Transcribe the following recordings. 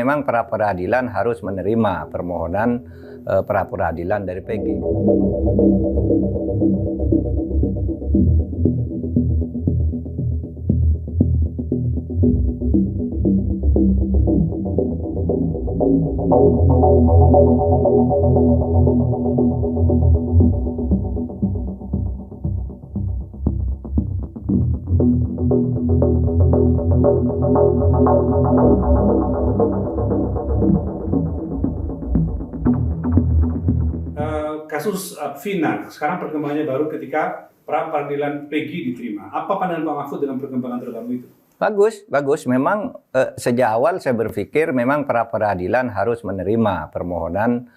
memang pra peradilan harus menerima permohonan pra peradilan dari Peggy. Kasus Vina, sekarang perkembangannya baru ketika pra peradilan Peggy diterima. Apa pandangan Pak Mahfud dengan perkembangan terbaru itu? Bagus. Memang sejak awal saya berpikir memang pra peradilan harus menerima permohonan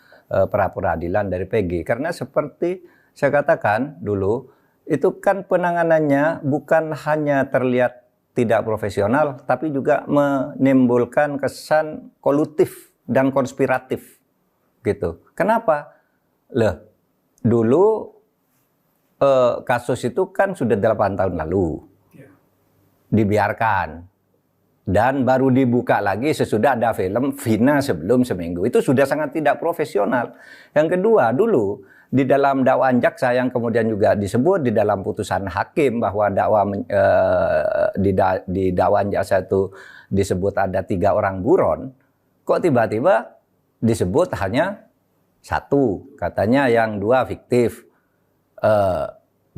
pra peradilan dari Peggy. Karena seperti saya katakan dulu, itu kan penanganannya bukan hanya terlihat tidak profesional, tapi juga menimbulkan kesan kolutif dan konspiratif. Gitu. Kenapa? Dulu kasus itu kan sudah 8 tahun lalu dibiarkan dan baru dibuka lagi sesudah ada film Vina sebelum seminggu. Itu sudah sangat tidak profesional. Yang kedua, dulu di dalam dakwaan jaksa yang kemudian juga disebut di dalam putusan hakim bahwa di dakwaan jaksa itu disebut ada 3 orang buron, kok tiba-tiba disebut hanya 1, katanya yang 2 fiktif.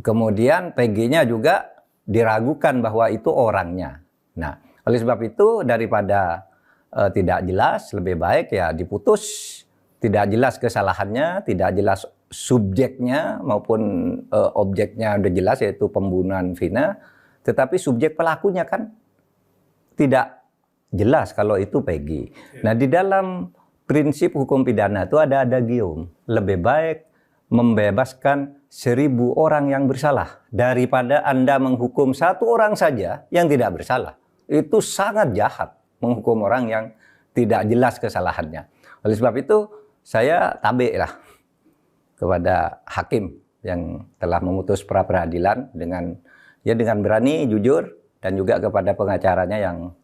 Kemudian Peggy-nya juga diragukan bahwa itu orangnya. Nah, oleh sebab itu daripada tidak jelas, lebih baik ya diputus. Tidak jelas kesalahannya, tidak jelas subjeknya maupun objeknya udah jelas yaitu pembunuhan Vina. Tetapi subjek pelakunya kan tidak jelas kalau itu Peggy. Nah, di dalam prinsip hukum pidana itu ada adagium. Lebih baik membebaskan 1000 orang yang bersalah daripada Anda menghukum 1 orang saja yang tidak bersalah. Itu sangat jahat menghukum orang yang tidak jelas kesalahannya. Oleh sebab itu saya tabe lah kepada hakim yang telah memutus pra peradilan dengan berani, jujur, dan juga kepada pengacaranya yang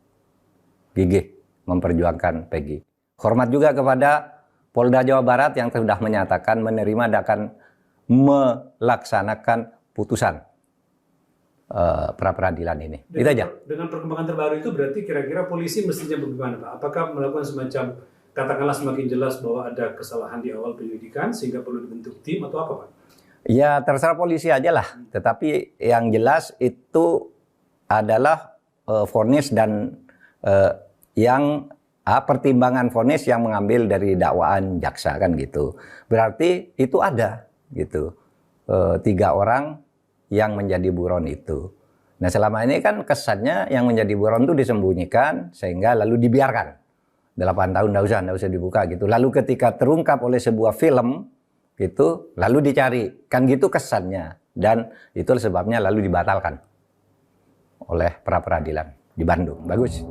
gigih memperjuangkan Peggy. Hormat juga kepada Polda Jawa Barat yang sudah menyatakan menerima dan akan melaksanakan putusan pra peradilan ini. Itu aja. Dengan perkembangan terbaru itu berarti kira-kira polisi mestinya bagaimana, Pak? Apakah melakukan semacam, katakanlah semakin jelas bahwa ada kesalahan di awal penyelidikan sehingga perlu dibentuk tim atau apa, Pak? Ya terserah polisi aja lah. Tetapi yang jelas itu adalah vonis dan pertimbangan vonis yang mengambil dari dakwaan jaksa kan gitu. Berarti itu ada gitu 3 orang yang menjadi buron itu. Nah selama ini kan kesannya yang menjadi buron itu disembunyikan sehingga lalu dibiarkan 8 tahun nggak usah dibuka gitu. Lalu ketika terungkap oleh sebuah film gitu lalu dicari kan gitu kesannya, dan itu sebabnya lalu dibatalkan oleh pra peradilan di Bandung. Bagus.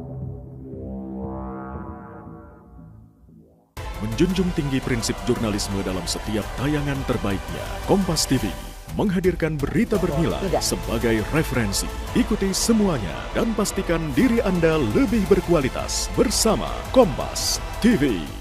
Menjunjung tinggi prinsip jurnalisme dalam setiap tayangan terbaiknya, Kompas TV menghadirkan berita bernilai sebagai referensi. Ikuti semuanya dan pastikan diri Anda lebih berkualitas bersama Kompas TV.